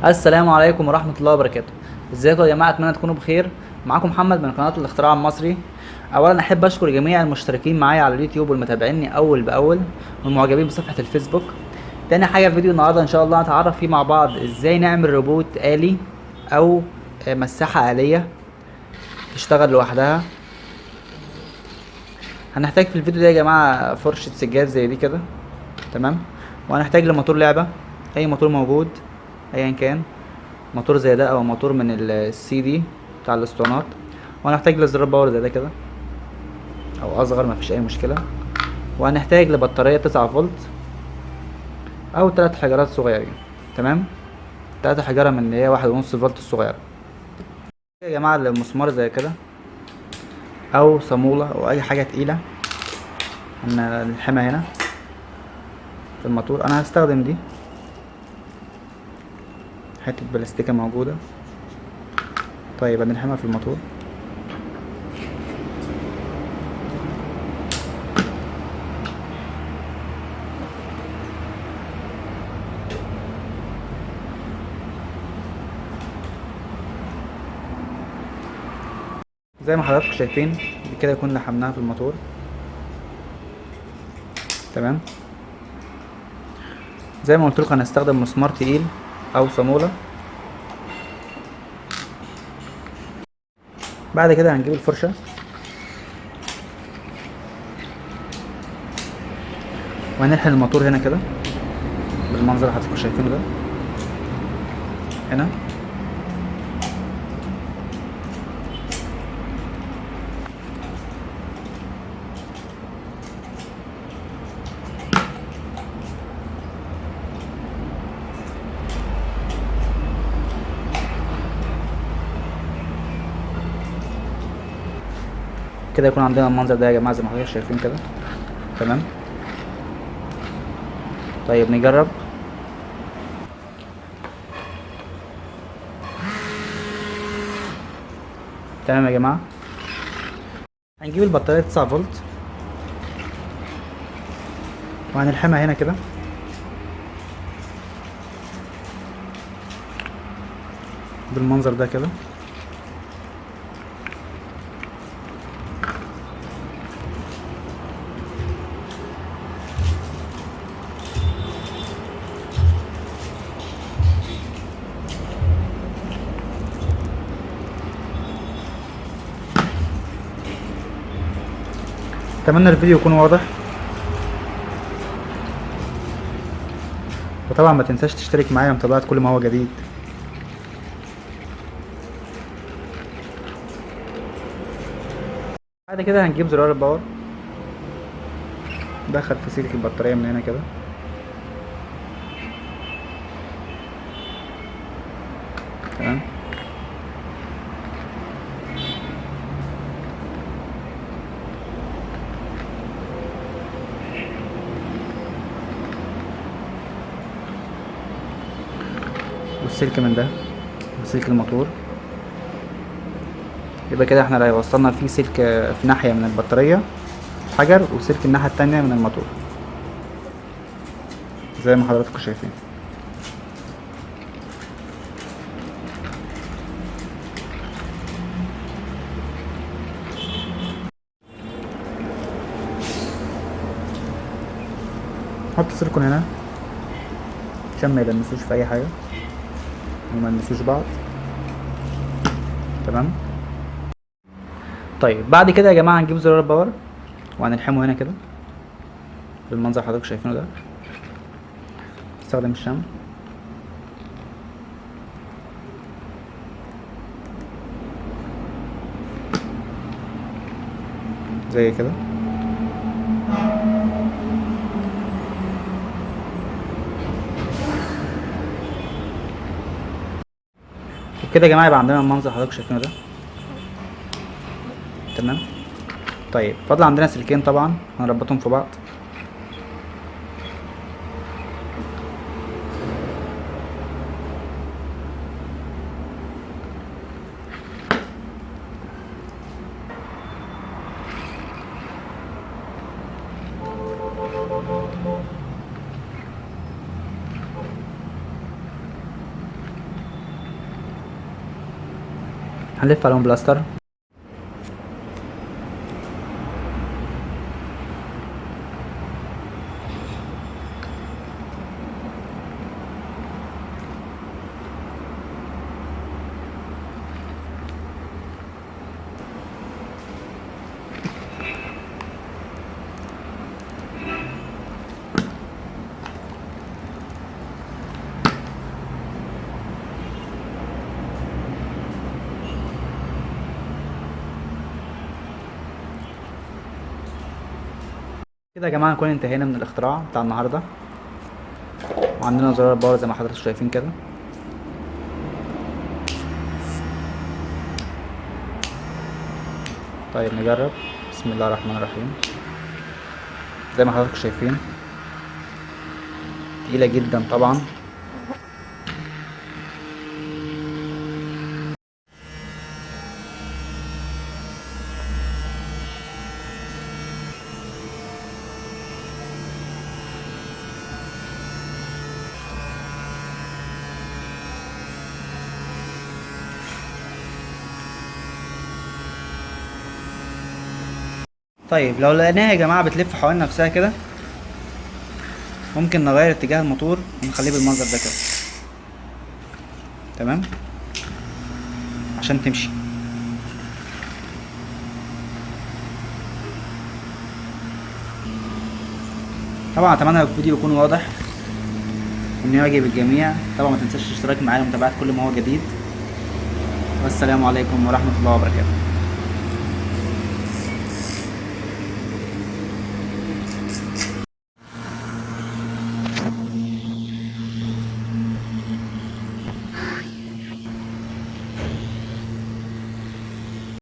السلام عليكم ورحمة الله وبركاته. ازيكم يا جماعة؟ اتمنى تكونوا بخير. معاكم محمد من قناة الاختراع المصري. اولا احب اشكر جميع المشتركين معايا على اليوتيوب والمتابعيني اول باول والمعجبين بصفحة الفيسبوك. تاني حاجة في فيديو النهاردة ان شاء الله هنتعرف فيه مع بعض ازاي نعمل روبوت آلي او مساحة آلية تشتغل لوحدها. هنحتاج في الفيديو ده يا جماعة فرشة سجاد زي دي كده، تمام. وهنحتاج لموتور لعبة، اي موتور موجود ايا كان، موتور زي ده او موتور من السي دي بتاع الاسطوانات. وهنحتاج لزرار باور زي ده كده او اصغر، مفيش اي مشكله. وهنحتاج لبطاريه 9 فولت او 3 حجرات صغيرين، تمام. 3 حجره من اللي هي 1.5 فولت الصغيره يا جماعه. المسمار زي كده او صاموله او اي حاجه تقيله هنلحمها هنا في الموتور. انا هستخدم دي حته بلاستيكه موجوده. طيب هنلحمها في الموتور. زي ما حضراتكم شايفين بكده يكون لحمناها في الموتور، تمام. زي ما قلت لكم هنستخدم مسمار تقيل او صاموله. بعد كده هنجيب الفرشه وهنلحن الموتور هنا كده بالمنظر اللي حضراتكم شايفينه ده هنا. كده يكون عندنا المنظر ده يا جماعه زي ما حضراتكم شايفين كده، تمام. طيب نجرب. تمام يا جماعه. هنجيب البطاريه 9 فولت وهنلحمها هنا كده بالمنظر ده كده. اتمنى الفيديو يكون واضح، وطبعا ما تنساش تشترك معايا لمتابعة كل ما هو جديد. بعد كده هنجيب زرار الباور، ندخل في سلك البطارية من هنا كده، تمام. والسلك من ده وسلك الموتور. يبقى كده احنا لو وصلنا فيه سلك في ناحية من البطارية حجر، وسلك الناحية التانية من الموتور زي ما حضراتكم شايفين. حط سيليكون هنا عشان ما يلمسوش في اي حاجة وما يلمسوش بعض، تمام. طيب بعد كده يا جماعة هنجيب زرار الباور وهنلحمه هنا كده بالمنظر اللي حضراتكم شايفينه ده. استخدم الشمع زي كده. وبكده يا جماعة يبقى عندنا المنظر اللي حضراتكم شايفينه ده، تمام. طيب فاضل عندنا سلكين طبعا هنربطهم في بعض. هنلف عليهم بلاستر. كده يا جماعه نكون انتهينا من الاختراع بتاع النهارده، وعندنا زرار باور زي ما حضراتكم شايفين كده. طيب نجرب. بسم الله الرحمن الرحيم. زي ما حضراتكم شايفين تقيله جدا طبعا. طيب لو لقيناها يا جماعه بتلف حوالين نفسها كده، ممكن نغير اتجاه الموتور ونخليه بالمنظر ده كده. تمام، عشان تمشي. طبعا اتمنى الفيديو يكون واضح وانه يعجب الجميع. طبعا ما تنساش الاشتراك معايا ومتابعه كل ما هو جديد، والسلام عليكم ورحمه الله وبركاته.